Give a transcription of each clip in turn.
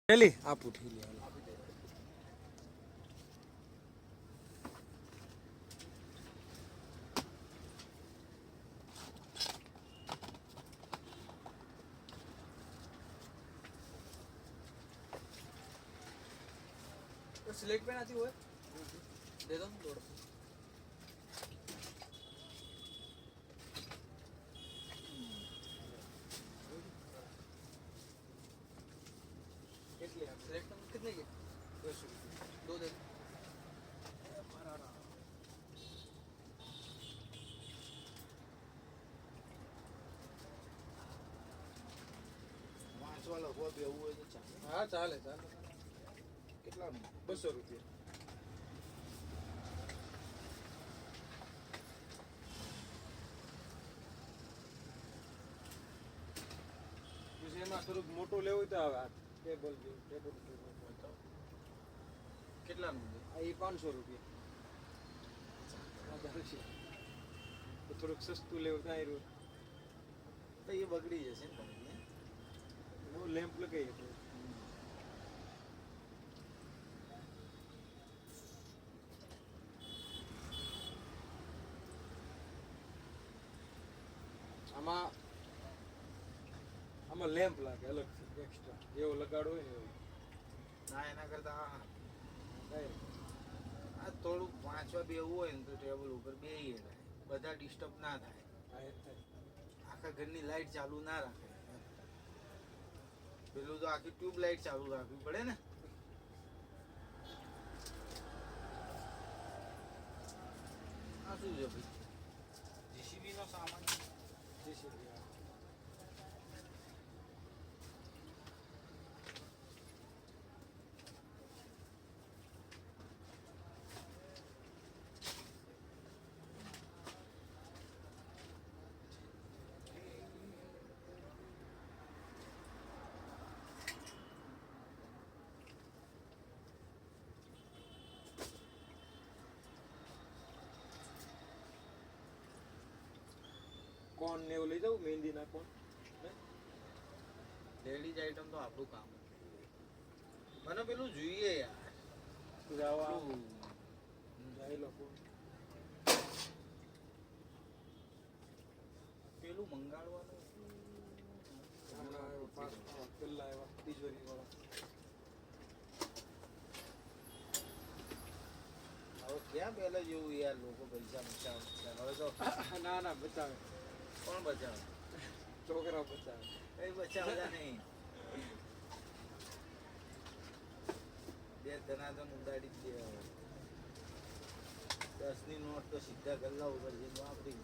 ઠેલી આપું ઠેલી सिलेक्ट पे आती हुआ दे दो दौड़ सिलेक्ट कितने के 200 दो दे વાંચવાલો હોય બે એવું હોય તો ચાલે. हाँ चाले चाले કેટલાનું? 200 रुपये પછી એમાં થોડુંક મોટું લેવું હોય તો આવે આ ટેબલ જેવું ટેબલ કેટલાનું છે? આ એ 500 રૂપિયા આ ધારે છે તો થોડુંક સસ્તું લેવું તો આયરું તો એ બગડી જશે ને તમને. બહુ લેમ્પ લગાવીએ તો આમાં આમાં લેમ્પ લાગે અલગથી એક્સ્ટ્રા એવો લગાડવો હોય ને એવો ના એના કરતા આ ડાયરેક્ટ આ થોડુંક વાંચવા બેવું હોય ને તો ટેબલ ઉપર બેહીએ થાય, બધા ડિસ્ટર્બ ના થાય, આ એક થાય આખા ઘરની લાઈટ ચાલુ ના રાખે. પેલું તો આખી ટ્યુબ લાઈટ ચાલુ રાખવી પડે ને. આ શું છે ભાઈ? જીસીબી નો સામાન. જીસીબી કોન ને એવું લઈ જાઉં મહેંદી ના કોન લેડીઝ આઈટમ તો આપણું કામ જ. મને પેલું જોઈએ યાર. જાવા પેલું જાયલો કોન પેલું મંગાડવાનું. હમણાં આવ્યો પાંચ પેલા આવ્યા તિજોરી વાળા હવે ક્યાં પહેલા જેવું યાર લોકો પૈસા બચાવે. હવે તો ના ના બચાવે કોણ બચાવે? છોકરા બચાવે કઈ બચાવતા નહીં. બે ધનાધન ઉડાડી જ દેવા. 10 ની નોટ તો સીધા ગલ્લા ઉપર જઈને વાપરી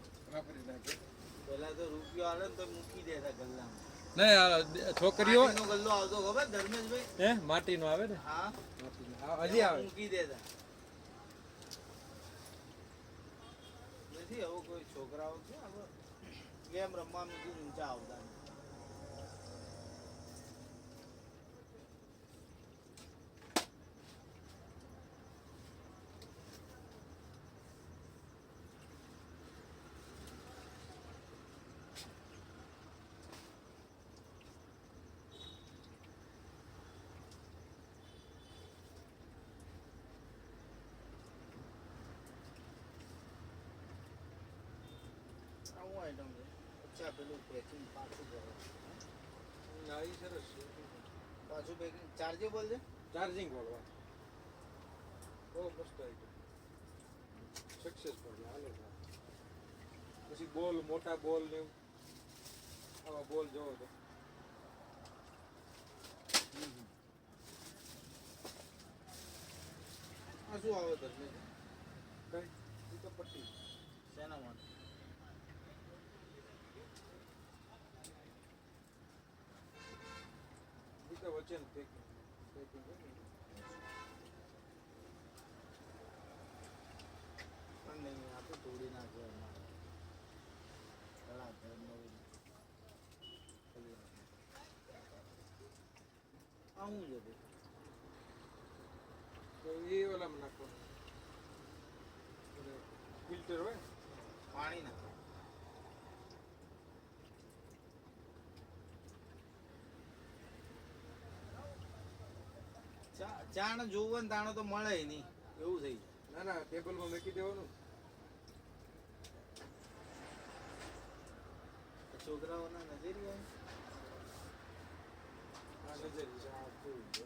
નાખે પેલા તો રૂપિયો આવે ને તો મૂકી દેતા ગલ્લામાં. નહીં છોકરીઓ માટીનો ગલ્લો આવતો ખબર ધર્મેશભાઈ? હે માટીનો આવે ને હા, માટીનો હજી આવે મૂકી દેતા નથી. હવે કોઈ છોકરાઓ છે હવે ગેમ રમવા મૂકી ઊંચા આવતા નથી. આવું આઈટમ છે. અચ્છા પેલું પેકિંગ પાછું કરો. નારી સરસ છે પાછું પેકિંગ ચાર્જેબલ છે. ચાર્જિંગ વાળવા બહુ મસ્ત આઈટમ સક્સેસફુલ હાલે છે પછી બોલ મોટા બોલ ને એવું. આવા બોલ જોવો તો આ શું આવે ધર્મેશ? કઈ ઈ તો પટ્ટી શેના માટે? ઈ તો વચ્ચે પેકિંગ પેકિંગ પણ નહીં, આ તો તોડી નાખ્યો અમારે. ઘણા ઘરનું ખોલી નાખ્યું. આ શું છે ભાઈ? તો એ ઓલામાં નાખો ફિલ્ટર હોય પાણી નાખો. ચાણ જોવું ને તાણે તો મળે નહીં એવું થઈ ના ના ટેબલમાં મૂકી દેવાનું. જાય છોકરાઓના નજરી આવે આ નજર છે, આ જોવું છે.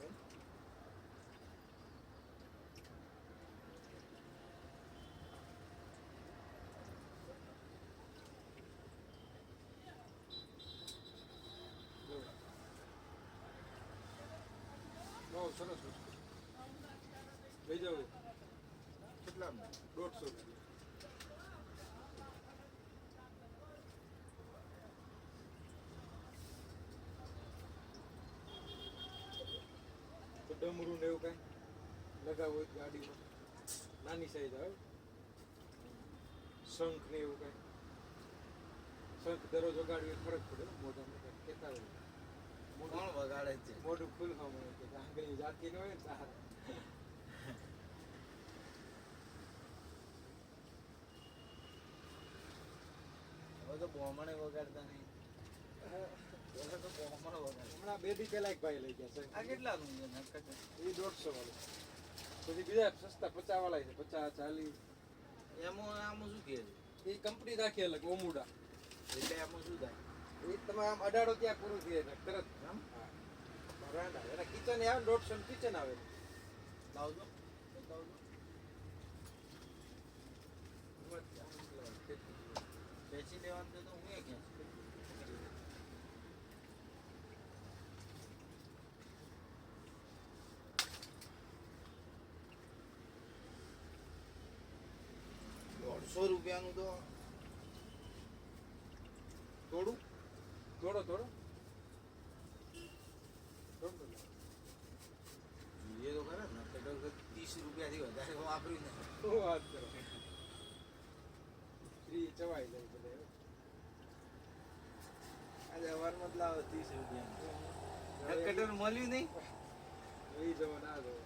બહુ સરસ વસ્તુ. લઈ જાવ કેટલામાં 150 રૂપિયા. તો ડમરું ને એવું કઈ લગાવવું હોય તો ગાડીમાં નાની સાઈઝ આવે. શંખ ને એવું કઈ શંખ દરરોજ વગાડવી એ ફરક પડે મોઢામાં કઈ કહેતા હોય કોણ વગાડે છે મોઢું ખુલ્લું હોય કે આંગળી જાતી ન હોય ને તાર. હવે તો બોમણે વગાડતા નહીં હવે તો બોમણો વગાડે હમણાં 2 દી પહેલા એક ભાઈ લઈ ગયા છે. આ કેટલાનું છે નક્કર છે? એ 150 વાળું. પછી બીજા સસ્તા 50 વાળા છે, 50 40. એમાં આમાં શું કહે છે એ કંપની રાખી અલગ ઓમુડા. એટલે એમાં શું થાય એ તમે આમ અડાડો ત્યાં પૂરું થઈ જાય તરત. આમ હા બ્રાન્ડ આવે એના કિચન આવે 150 કિચન આવે. લાવજો લાવજો ખેંચી લેવાનું છે તો હું એ ખેંચી ₹150 તો થોડું થોડો થોડો જોઈએ તો ખરા ને પેટ્રોલ ₹30 થી વધારે વાપર્યું ને શું વાત કરો. ફ્રી ચવાઈ જાય બધા. આજે અવારમાં જ લાવો ₹30 કટર મળ્યું નહીં લઈ જવા ના જવા.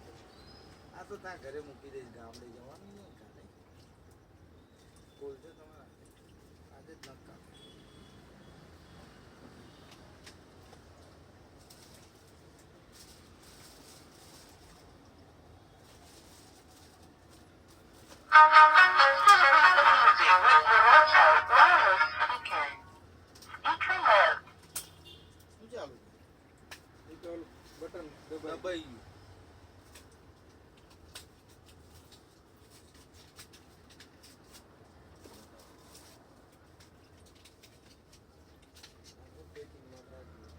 આ તો ત્યાં ઘરે મૂકી દઈશ ગામડે જવાનું નહીં કાલે બોલજો તમારા આજે જ નક્કા શું ચાલુ એ તો ઓલું બટન દબાઈ દબાઈ ગયું પેકિંગમાં રાખી.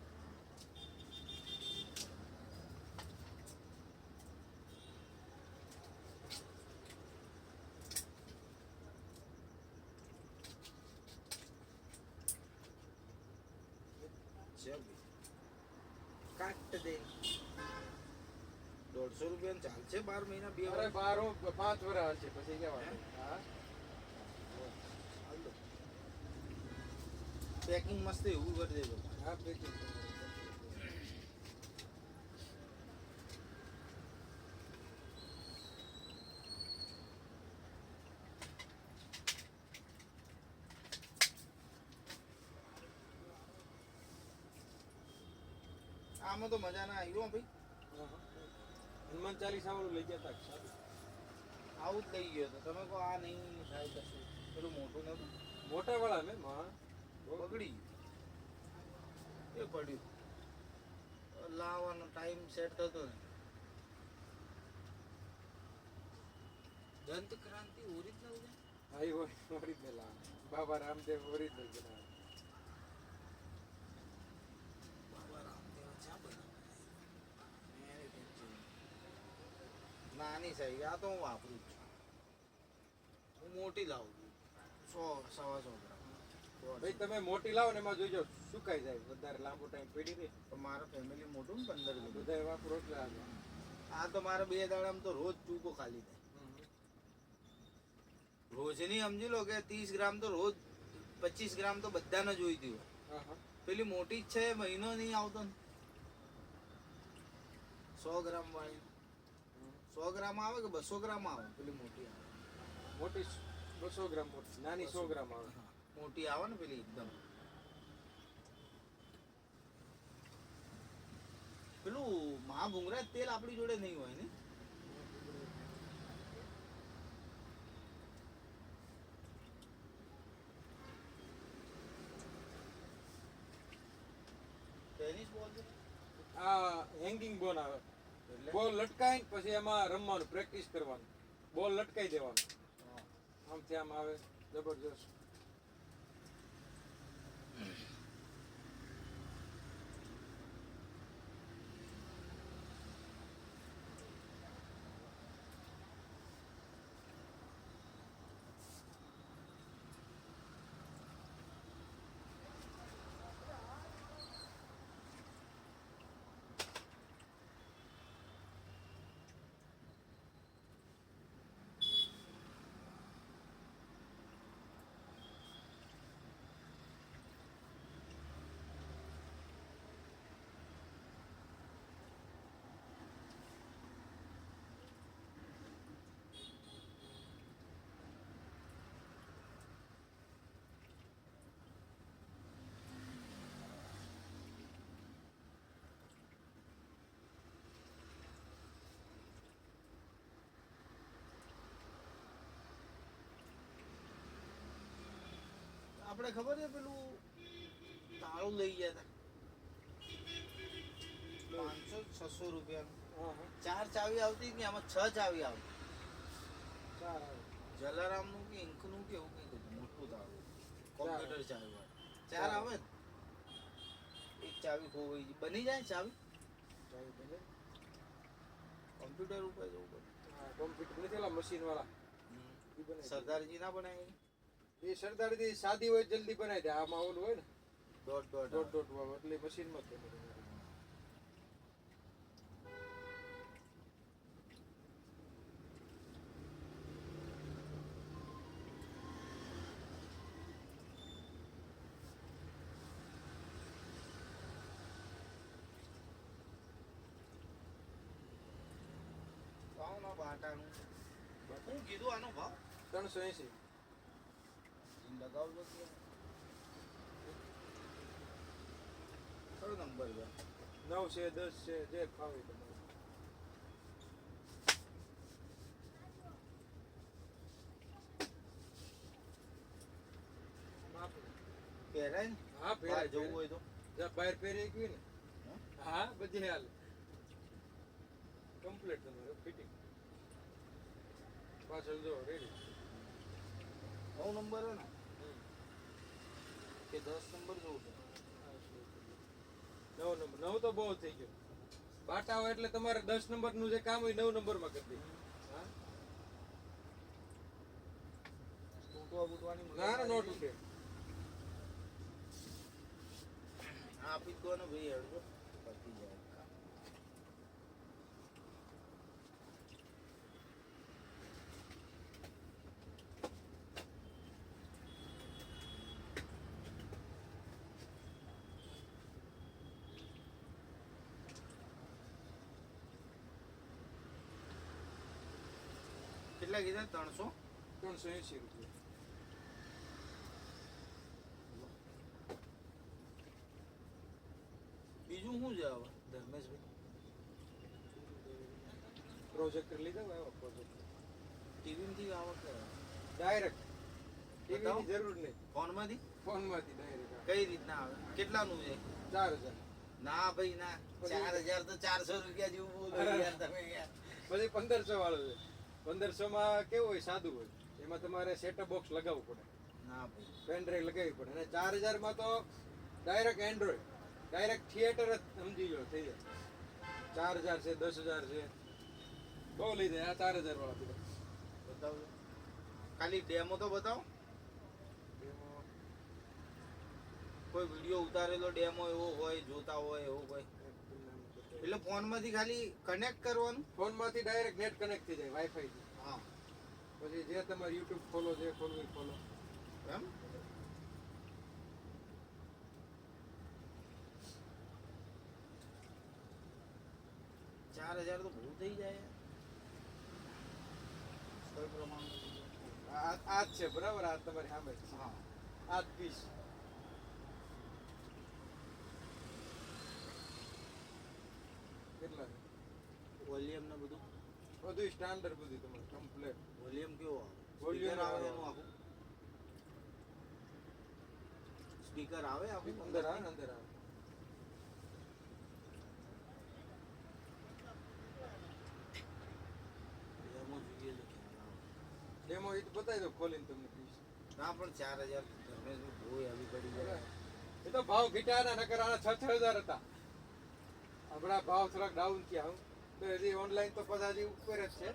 કાટ દે ₹150 ચાલશે 12 મહિના 2 અરે વર્ષ 5 વર્ષ છે પછી કેવા. હા પેકિંગ મસ્ત એવું કરી દેજો હા પેકિંગ. આમાં તો મજા ના આવી હો ભાઈ હનુમાન ચાલીસા વાળું લઈ ગયા હતા. આવું જ લઈ ગયો તો તમે કહો આ નહીં થાય કશું પેલું મોટું નતું મોટા વાળા ને માં બગડી ગયું એ પડ્યું લાવવાનો ટાઈમ સેટ થતો ને દંત ક્રાંતિ ઓરિજિનલ છે હા એ ઓરિજિનલ બાબા રામદેવ ઓરિજિનલ બનાવે. બાબા રામદેવ ચા બનાવે નાની સાઈઝ આ તો હું વાપરું જ છું હું મોટી લાવું છું 100 100 ગ્રામ ભાઈ તમે મોટી લાવો ને એમાં જોઈજો સુકાઈ જાય વધારે લાંબો ટાઈમ પડી રહે. તો મારા ફેમિલી મોટું ને 15 કિલો બધા વાપરો એટલે આવે. આ તો મારા 2 દાડામાં તો રોજ ટૂંકો ખાલી થાય રોજની સમજી લો કે 30 ગ્રામ તો રોજ 25 ગ્રામ તો બધાને જોઈતી હોય હા હા પેલી મોટી જ છે મહિનો નહીં આવતો ને 100 ગ્રામ વાળી 100 ગ્રામ આવે કે 200 ગ્રામ આવે પેલી મોટી આવે મોટી 200 ગ્રામ મોટી નાની 100 ગ્રામ આવે. મોટી આવે ને પેલી એકદમ પેલું મહાભૂંગરા તેલ આપણી જોડે નહીં હોય ને. ટેનિસ બોલ છે આ હેંગિંગ બોલ આવે. એટલે બોલ લટકાઈને પછી એમાં રમવાનું, પ્રેક્ટિસ કરવાનું. બોલ લટકાઈ દેવાનું, હા. આમથી આમ આવે, જબરજસ્ત. આપણે ખબર છે પેલું તાળું લઈ ગયા હતા 500-600 રૂપિયાનું. હા હા 4 ચાવી આવતી કે આમાં 6 ચાવી આવતી. ચાર આવે. જલારામનું કે ઇંકનું કે એવું કંઈક હતું, મોટું તાળું કોમ્પ્યુટર ચાવી વાળું. 4 આવે ને? એક ચાવી ખોવાઈ ગઈ. બની જાય ચાવી ચાવી બને. કોમ્પ્યુટર ઉપર જવું પડે. હા, કોમ્પ્યુટર નથી ઓલા મશીન વાળા ઈ બનાવી દે. સરદારજી ના બનાવી એ સરદારજી સાદી હોય જલ્દી બનાવી દે. આમાં ઓલું હોય ને દોઢ ડોટ વાળું એટલે મશીનમાં જ બને. ભાવના બાટાનું હું કીધું આનો ભાવ 380. લગાવજો કે કયો નંબર છે? 9 છે, 10 છે, જે ખાવે તમારે. માપ. પહેરાય ને હા, બહાર પહેરાય જવું જવું હોય તો જ્યાં બહાર પહેરી ગયું ને. હં? હા, બધી હાલ કમ્પ્લીટ તમારે ફિટિંગ. પાછળ જો રેડી. 9 નંબર હે ને કે 10 નંબર જોવું છે? 9 નંબર. 9 તો બહુ થઈ ગયો. બાટા હોય એટલે તમારે 10 નંબર નું જે કામ હોય 9 નંબરમાં કરી દે. હા, તૂટવા બૂટવાની મગજ ના ના, નો મારી તૂટે. હા, આપી જ દો ને ભાઈ, હેડજો પતી જાય કામ. કેટલા કીધા? 300? 380 રૂપિયા. બીજું શું છે હવે ધર્મેશભાઈ? પ્રોજેક્ટર લીધા હોય એવા પ્રોજેક્ટર. ટીવીમાંથી આવક ડાયરેક્ટ ટીવી બતાવો. ની જરૂર નહીં. ફોનમાંથી ફોનમાંથી ડાયરેક્ટ કઈ રીતના આવે? કેટલાનું છે? 4000. ના ભાઈ ના, 4000 તો 400 રૂપિયા જેવું બોલો યાર તમે યાર. પછી 1500 વાળું છે. 1500 માં કેવું હોય? સાદું હોય. એમાં તમારે સેટઅપ બોક્સ લગાવવું પડે, ના ભાઈ પેન ડ્રાઈવ લગાવવી પડે. અને 4000 માં તો ડાયરેક્ટ એન્ડ્રોઈડ, ડાયરેક્ટ થિયેટર જ સમજી લો થઈ જાય. 4000 છે, 10000 છે, બહુ લઈ જાય. આ 4000 વાળા બધા. બતાવજો. ખાલી ડેમો તો બતાવો. એમાં કોઈ વિડીયો ઉતારેલો ડેમો એવો હોય, જોતા હોય એવો કોઈ. એટલે ફોનમાંથી ખાલી કનેક્ટ કરવાનું. ફોનમાંથી ડાયરેક્ટ નેટ કનેક્ટ થઈ જાય વાઈફાઈ થી. હા પછી જે તમારે યુટ્યુબ ખોલો, જે ખોલવું એ ખોલો. એમ. ચાર હજાર તો બહુ થઈ જાય. કઈ પ્રમાણે? આ જ છે બરાબર. આ તમારી સામે છે. હા આ જ પીસ. કેટલા છે? વોલ્યુમ ને બધું બધું સ્ટાન્ડર્ડ બધું તમારે કમ્પ્લેટ. વોલ્યુમ કેવો આવે Volume સ્પીકર આવે આવે. એનું આખું સ્પીકર આવે આખું અંદર આવે ને અંદર આવે. ડેમો જોઈએ તો ખ્યાલ આવે. ડેમો એ તો બતાવી દો ખોલીને તમને પીસ. ના પણ 4000 ધર્મેશભાઈ બહુ આવી પડી જાય એ તો ભાવ ઘટાડ્યા નકર આના 6,000 હતા. હમણાં ભાવ થોડાક ડાઉન થયા હું તો હજી ઓનલાઈન તો પાછા હજી ઉપર જ છે.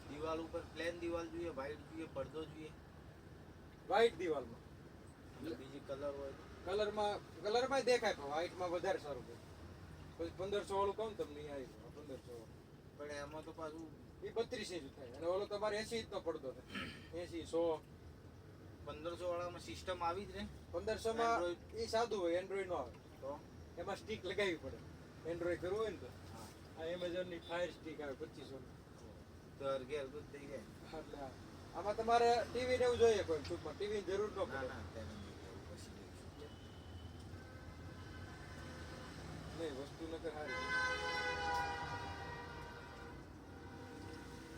દિવાલ ઉપર પ્લેન દિવાલ જોઈએ વ્હાઈટ જોઈએ પડદો જોઈએ વ્હાઈટ દિવાલમાં અને બીજી કલર હોય તો કલરમાં દેખાય પણ વ્હાઈટમાં વધારે સારું છે. પછી 1500 વાળું કહું ને તમને અહીં આવી 1500 પણ એમાં તો પાછું એ 32 ઇંચ થાય અને ઓલો તમારે 80 ઇંચનો પડદો છે. 80 100 1500 વાળામાં સિસ્ટમ આવી જ ને 1500 માં Android. એ સાદું હોય એન્ડ્રોઈડ નો આવે તો એમાં સ્ટીક લગાવવી પડે એન્ડ્રોઈડ કરવું હોય ને તો હા આ એમેઝોન ની ફાયર સ્ટીક આવે 2500 તો અર્ગે અર્ગુત થઈ જાય એટલે આમાં તમારે ટીવી ને એવું જોઈએ કોઈ ટૂંકમાં ટીવી ની જરૂર ન ના પડે ના તેને નહીં લેવું, પછી લઈશું. નહીં વસ્તુ નકર સારી છે.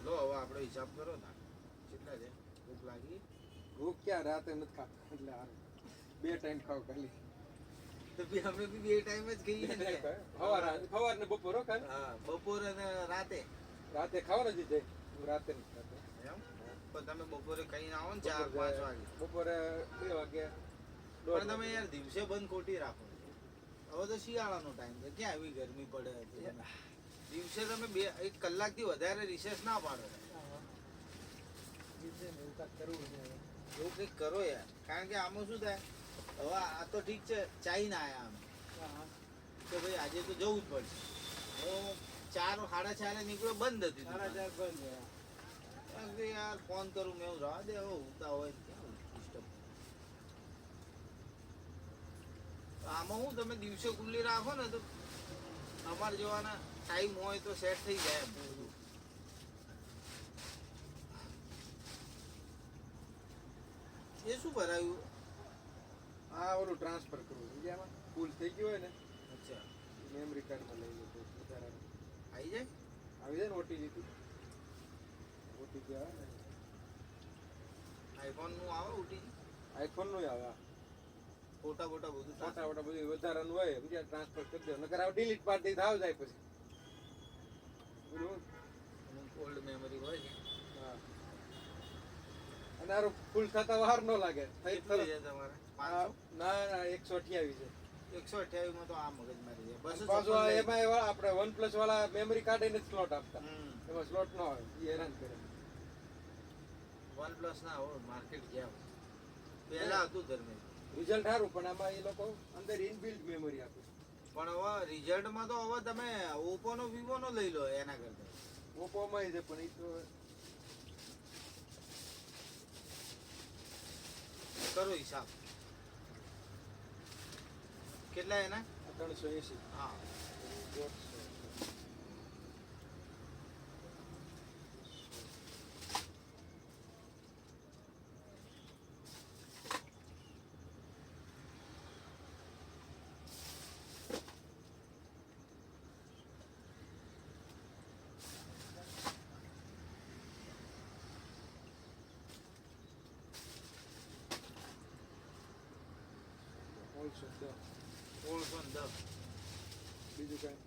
લો હવે આપણો હિસાબ કરો ના કેટલા છે ભૂખ લાગી ભૂખ ક્યાં રાતે નથી ખાતા એટલે સારું 2 ટાઈમ ખાવ ખાલી તો બી અમે બી બે ટાઈમ જ ખાઈએ ને સવાર ને બપોર હો ખાલી હા બપોર અને રાતે રાતે ખાવા નથી જાય હું રાતે નથી ખાતો એમ પણ તમે બપોરે ખાઈને આવો ને 4-5 વાગે બપોરે 2 વાગે પણ તમે યાર દિવસે બંધ ખોટી રાખો હવે તો શિયાળાનો ટાઈમ છે ક્યાં આવી ગરમી પડે છે. દિવસે તમે 1 કલાકથી વધારે રિસેસ ના પાડો એવું કંઈક કરો યાર કારણ કે આમાં શું થાય હવે આ તો ઠીક છે ચાઈને આયા અમે કે ભાઈ આજે તો જવું જ પડશે હું 4-4:30 નીકળ્યો બંધ હતી દુકાન. મેં કીધું યાર ફોન કરું મેં એવું રવા દે હવે ઉતા હોય ને ક્યાં disturb. આમાં હું તમે દિવસે ખુલ્લી રાખો ને તો અમારે જવાના ટાઈમ હોય તો સેટ થઈ જાય એમ બધું. એ શું ભરાયું આ ઓલું ટ્રાન્સફર કરવું છે એમાં ફૂલ થઈ ગયું હોય ને અચ્છા મેમરી કાર્ડમાં લઈ લો તો વધારે આવી જાય આવી જાય ને ઓટીજી થી ઓટીજી આવે ને આઈફોન નું આવે ઉઠી આઈફોન નું આવે ફોટા બોટા બધું ફોટા વોટા બધું વધારાનું હોય બીજા ટ્રાન્સફર કરી દો નકર આવ ડિલીટ પાડી દઈ થાવ જાય પછી બરોબર ઓલ્ડ મેમરી હોય છે હા અને આરો ફૂલ થતા વાર ન લાગે થઈ કેટલું છે તરત તમારે ના 500 ના 128 છે 128 માં તો આ મગજ મારી જાય બસ પાછું આ એમાં એવા આપણે OnePlus વાળા મેમરી કાર્ડ એને સ્લોટ આપતા એમાં સ્લોટ ન હોય એ હેરાન કરે OnePlus ના હોય માર્કેટ ગયા પહેલા હતું ધર્મેશ રિઝલ્ટ સારું પણ આમાં એ લોકો અંદર ઇનબિલ્ટ મેમરી આપે પણ હવે રિઝલ્ટમાં તો હવે તમે ઓપ્પો નો વિવો નો લઈ લો એના કરતા ઓપ્પો માં છે પણ એ તો કરો હિસાબ કેટલા એના 380 હા ઓલસો 1610 બીજું કાંઈ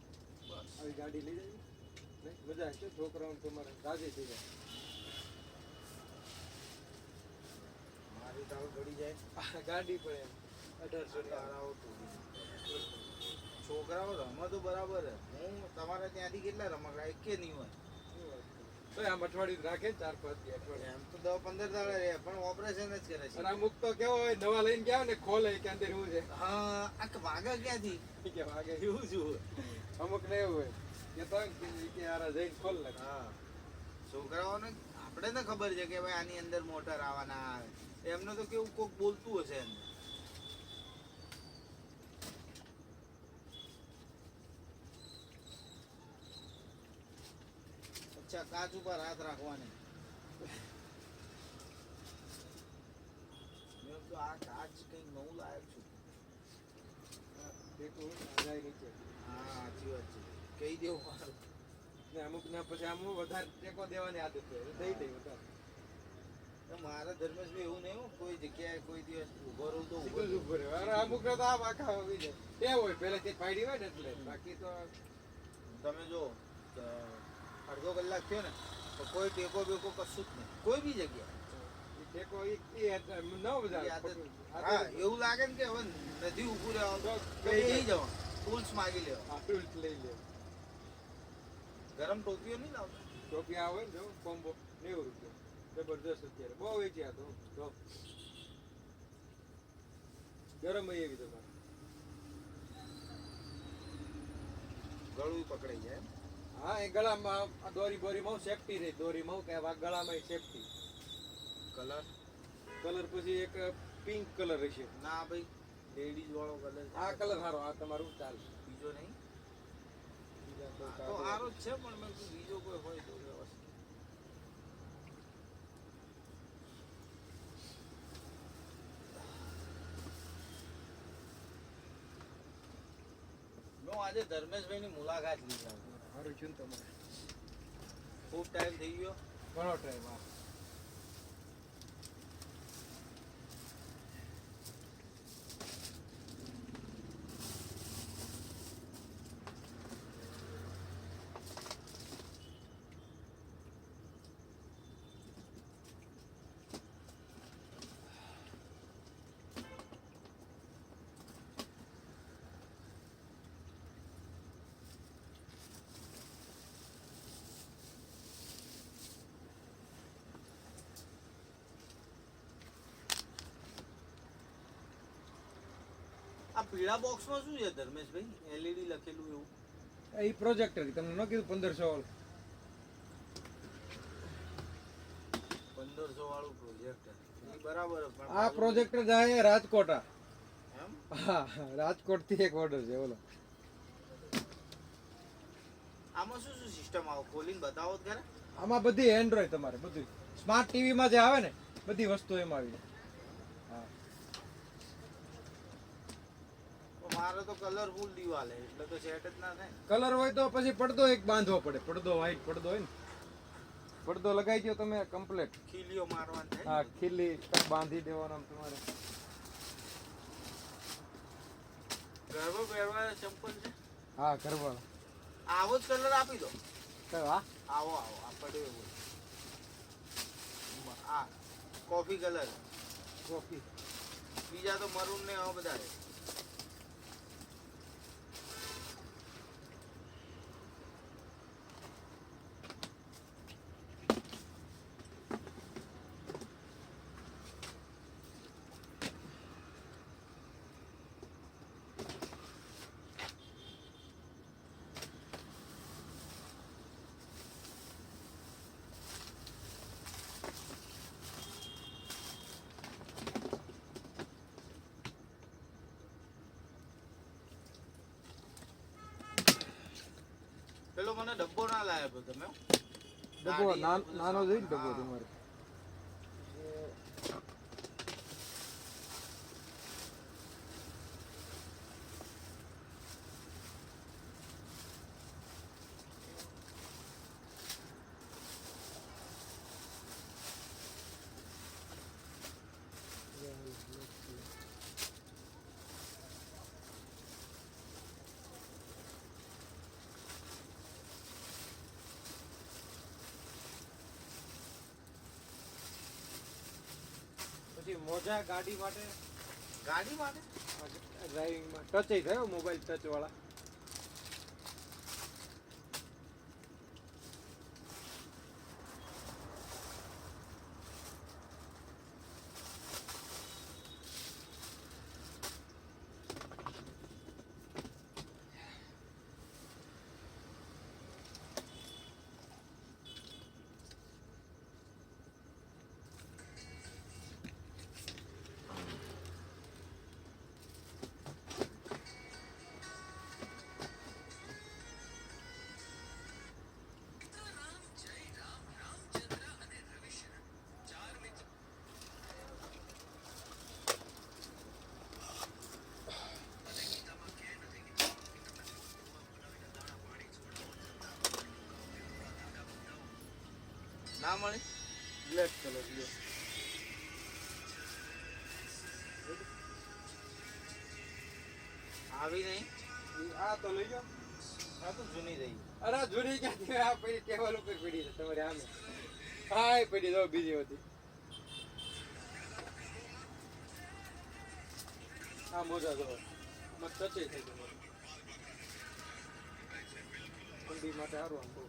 બસ આવી ગાડી લઈ જાય નહીં મજા છે છોકરાઓને તમારે રાજી થઈ જાય મારી તાવ પડી જાય આ ગાડી પણ એમ 1800 ની આવે. તારાઓ છોકરાઓ રમે તો બરાબર હે હું તમારે ત્યાંથી કેટલા રમકડા એક કે નહીં હોય તો આમ અઠવાડિયું રાખે 4-5 અઠવાડિયે એમ તો 10-15 દાડા રહે પણ ઓપરેશન જ કરે છે અને અમુક તો કેવો હોય નવા લઈને ગયા હોય ને ખોલે કે અંદર એવું છે હા આ વાગા ક્યાંથી કે વાગે એવું જ હોય અમુક ને એવું હોય કે તો કે આરા જઈને ખોલ નાખે હા છોકરાઓને આપણે ને ખબર છે કે ભાઈ આની અંદર મોટર આવવાના આવે એમને તો કેવું કોક બોલતું હશે એમ અચ્છા કાચ ઉપર હાથ રાખવાની આ કાચ કંઈક નવું લાયક છું. ટેકો જાય નીચે. હા સાચી વાત છે. કહી દેવું મારું. ને અમુક ને પછી આમ વધારે ટેકો દેવાની આદત છે દઈ દે વધારે. તો મારા ધર્મેશભાઈ એવું નહીં હો, કોઈ જગ્યાએ કોઈ દિવસ ઊભો રહું તો ઊભો સીધું જ રહું. ઊભું રહે. અરે અમુક ને તો આમ આખા આવી જાય. તે હોય પહેલેથી પાડી હોય ને એટલે બાકી તો તમે જો અડધો કલાક થયો ને તો કોઈ ટેકો બેકો કશું જ નહીં કોઈ બી જગ્યાએ. ટેકો ન બધા હા એવું લાગે ને કે હવે નથી ઊભું રહેવાનું તો બેસી જવાનું. ટૂલ્સ માગી લેવા. લઈ લે. ગરમ ટોપીઓ નહીં લાવતા. ટોપી આવે ને જો કોમ્બો 90 રૂપિયા જબરદસ્ત અત્યારે બહુ વેચ્યા તો ગરમ એવી તમારે ગળું પકડાઈ જાય. હા એ ગળામાં આ દોરી બોરીમાં સેફટી રહે દોરીમાં કે આ ગળામાં સેફટી કલર કલર પછી એક પિંક કલર હશે ના ભાઈ લેડીઝ વાળો કલર. આ કલર સારો આ તમારું ચાલે બીજો નહીં. બીજા કોઈ તો કાગળ. સારો જ છે પણ મેં કીધું બીજો કોઈ હોય તો વ્યવસ્થિત. મેં આજે ધર્મેશભાઈની મુલાકાત લીધી. સારું છે ને તમારે ખૂબ ટાઈમ થઈ ગયો. ઘણો ટાઈમ આ આ પીળા બોક્સમાં શું છે ધર્મેશભાઈ? એલઈડી લખેલું એવું. એ પ્રોજેક્ટર તમને ન કીધું 1500 વાળું 1500 વાળું પ્રોજેક્ટર. એ બરાબર પણ આ પ્રોજેક્ટર જાય રાજકોટ આ. એમ હા રાજકોટ થી એક ઓર્ડર છે બોલો આમાં શું શું સિસ્ટમ આવે ખોલીને બતાવો તો ખરા. આમાં બધી એન્ડ્રોઈડ તમારે બધું સ્માર્ટ ટીવી માં જે આવે ને બધી વસ્તુ એમાં આવી જાય હા તો મારે તો કલરફુલ દિવાલ છે એટલે તો સેટ જ ના થાય. કલર હોય તો પછી પડદો એક બાંધવો પડે પડદો વ્હાઈટ પડદો હોય ને પડદો લગાવી દો તમે કમ્પ્લીટ ખીલીઓ મારવાની થાય. હા ખીલી બાંધી દેવાનો આમ તમારે ગરબો પહેરવા ચંપલ છે. હા કરવાનો આવો જ કલર આપી દો. હા આવો આવો આ પડ્યો એવો. આ કોફી કલર. કોફી બીજા તો મરૂન ને આવા બધા છે. પેલો મને ડબ્બો ના લાવ્યો તમે. ડબ્બો ગાડી ને બધું નાનો જોઈ ને ડબ્બો હા. તમારે પછી મોજા ગાડી માટે ગાડી માટે ડ્રાઇવિંગમાં ટચ થયો મોબાઈલ ટચ વાળા ના મળી બ્લેક કલર લ્યો. આવી નહીં આ તો લઈ જાઓ. આ તો જૂની રહી અરે આ જૂની ક્યાંથી? આ પડી ટેબલ ઉપર પડી છે તમારે આમે. હા એ પડી દો બીજી હતી. આ મોજા જો મત ટચે થઈ ગયો. ઠંડી માટે સારું આમ બહુ.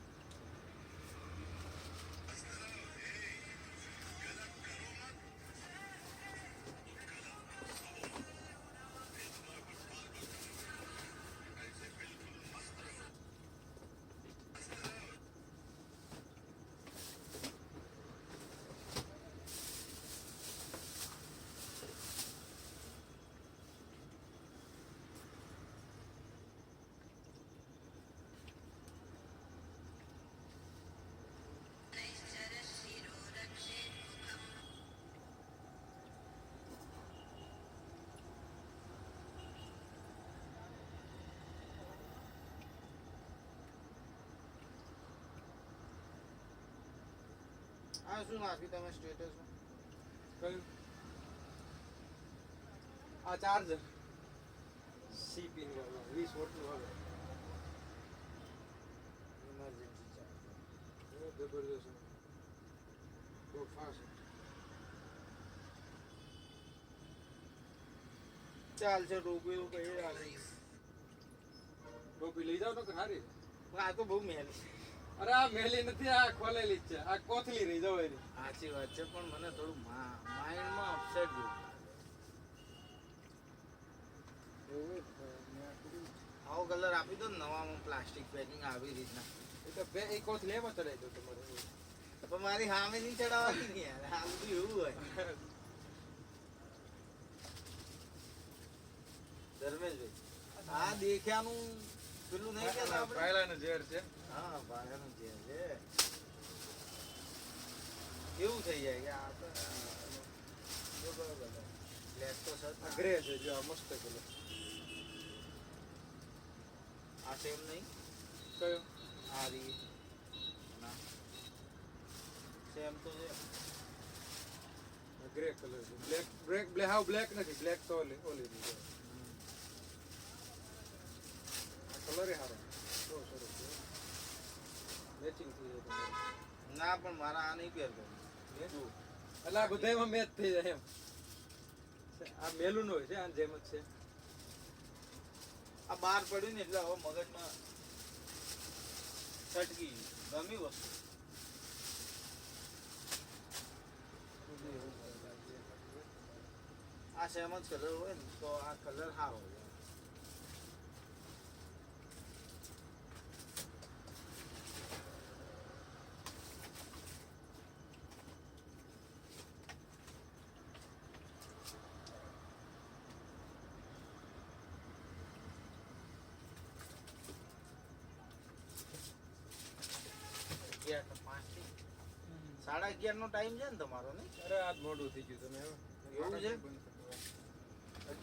આ શું નાખ્યું તમે સ્ટેટસમાં કયું? આ ચાર્જર સી પિન વાળો 20 વોટનું આવે. ઇમરજન્સી ચાર્જ જબરદસ્ત બહુ ફાસ્ટ. ચાલશે ટોપી કઈ રાખી ટોપી લઈ જાવ તો કે સારી. પણ આ તો બહુ મહેલી અરે આ મેલી નથી, આ ખોલેલી જ છે. આ કોથળી રહી જવાય એની. સાચી વાત છે પણ મને થોડું માઇન્ડમાં અપસેટ જેવું આવો કલર આપી દો ને નવામાં પ્લાસ્ટિક પેકિંગ આવી રીતના એ તો બે એક કોથળી એમાં ચડાવી દો તમારે. પણ મારી સામે નહીં ચડાવવાની ને યાર આ બધું એવું હોય ધર્મેશભાઈ આ દેખ્યાનું પેલું નહીં કહેતા આપણે પાયલાનું ઝેર છે. હા ભાડાનું જે છે એવું થઈ જાય કે આ તો જો બરાબર બ્લેક તો સર આ ગ્રે છે જો આ મસ્ત કલર. આ સેમ નહીં કયો? આ રી ના સેમ તો છે ગ્રે કલર છે. બ્લેક બ્લેક હાવ બ્લેક નથી. બ્લેક તો ઓલી ઓલી છે. આ કલર એ સારો બહુ સરસ છે. મેચિંગ થઈ જાય તમારે. ના પણ મારા આ નહીં પહેરતો એટલે આ બધાયમાં મેચ થઈ જાય એમ. આ મેલું નો હોય છે આની જેમ જ છે. આ બહાર પડ્યું ને એટલે હવે મગજમાં છટકી ગમી વસ્તુ આ સેમ જ કલર હોય ને તો આ કલર સારો હોય સાડા 11 નો ટાઈમ છે ને તમારો ને અરે આજ મોડું થઈ ગયું. તમે એવું છે? બંધ કરી દો.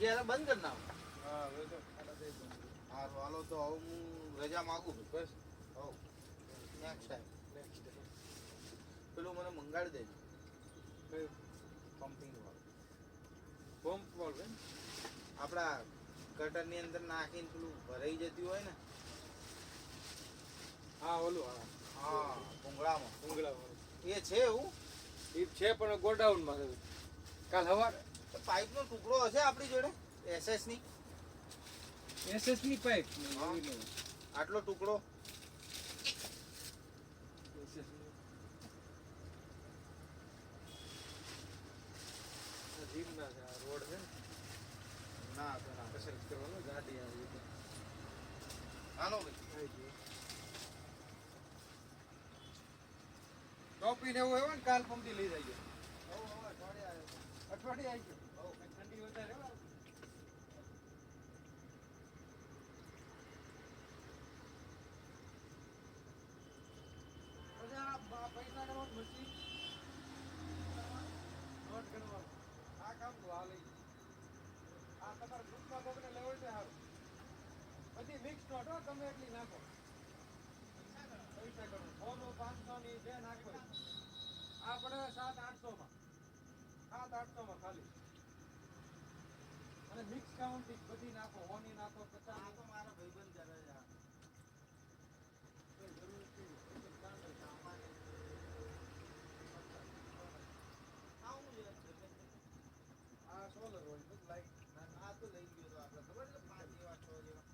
11 બંધ કરી નાખો હા હવે તો સાડા 10 બંધ કરી હારું હાલો તો હવે હું રજા માગું છું દો. બસ હવ નેક્સ્ટ ટાઈમ next day. પેલું મને મંગાડી દેજો કયું? પમ્પિંગ વાળું પંપ વાળું એમ? આપણા કટરની અંદર નાખીને પેલું ભરાઈ જતી હોય ને હા ઓલું હા હા ભૂંગળામાં ઉંગળા વાળું. એ છે એવું એ છે પણ ગોડાઉનમાં છે. કાલ સવારે પાઇપનો ટુકડો હશે આપણી જોડે એસએસ ની SS ની પાઇપ આટલો ટુકડો જીમ ના છે. આ રોડ છે ને ના તો ના કસરત કરવાનો ગાડી આવી છે. હાલો ભાઈ આવી ગયું. ટોપી ને એવું હોય ને કાલ પંપી લઈ જઈએ. અઠવાડિયે આવી ગયો. ઠંડી વધારે હોય. પછી આ પૈસા લેવાનું મશીન નોટ ગણવાનું. આ કામ તો આ લઈ આ તમારે ગ્રુપમાં કોકને લેવો છે સારું. બધી મિક્સ નોટ હો તમે એટલી નાખો. પૈસા ગણો 100 નો 500 ની બે નાખો. આ પડે 700-800 માં 700-800 માં ખાલી અને મિક્સ કાઉન્ટિંગ બધી નાખો ઓની નાખો આ 50 તો મારા ભાઈબંધ કરે છે આ. કોઈ જરૂર નથી એકદમ standard સામાન્ય. આ હું છે? આ સોલર હોય બધું લાઈટ આ તો લઈ ગયો તો આપણે ખબર છે 5 જેવા 6 જેવા.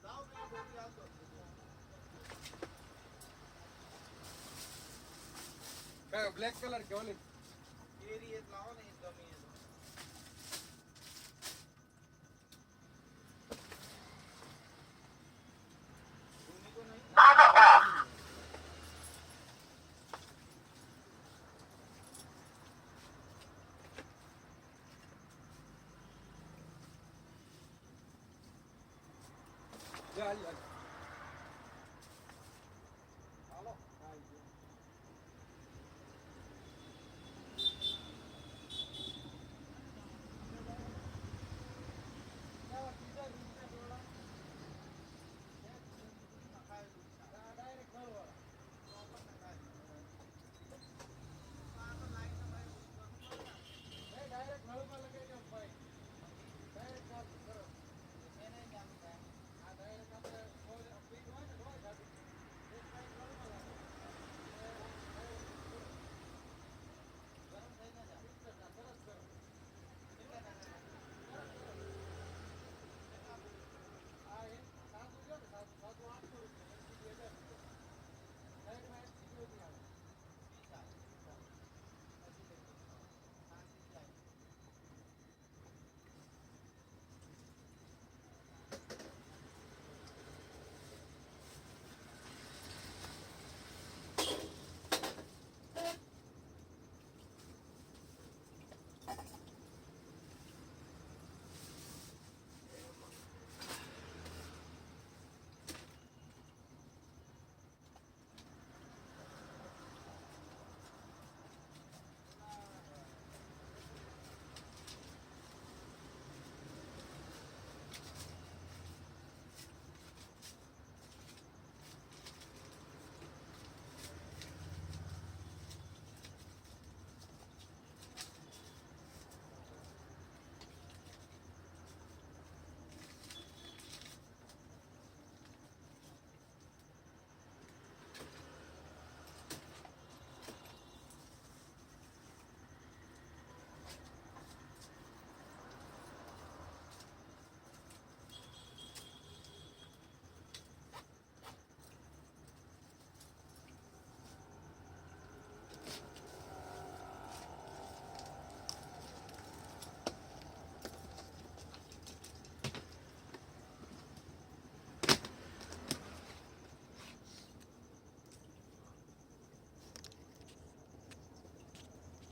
લાવ ને ગોળી આવતો. કયો બ્લેક કલર કે ઓલી કેરી એક લાવો ને એક ગમી એ તો. ભૂમિ તો નહીં. ચાલ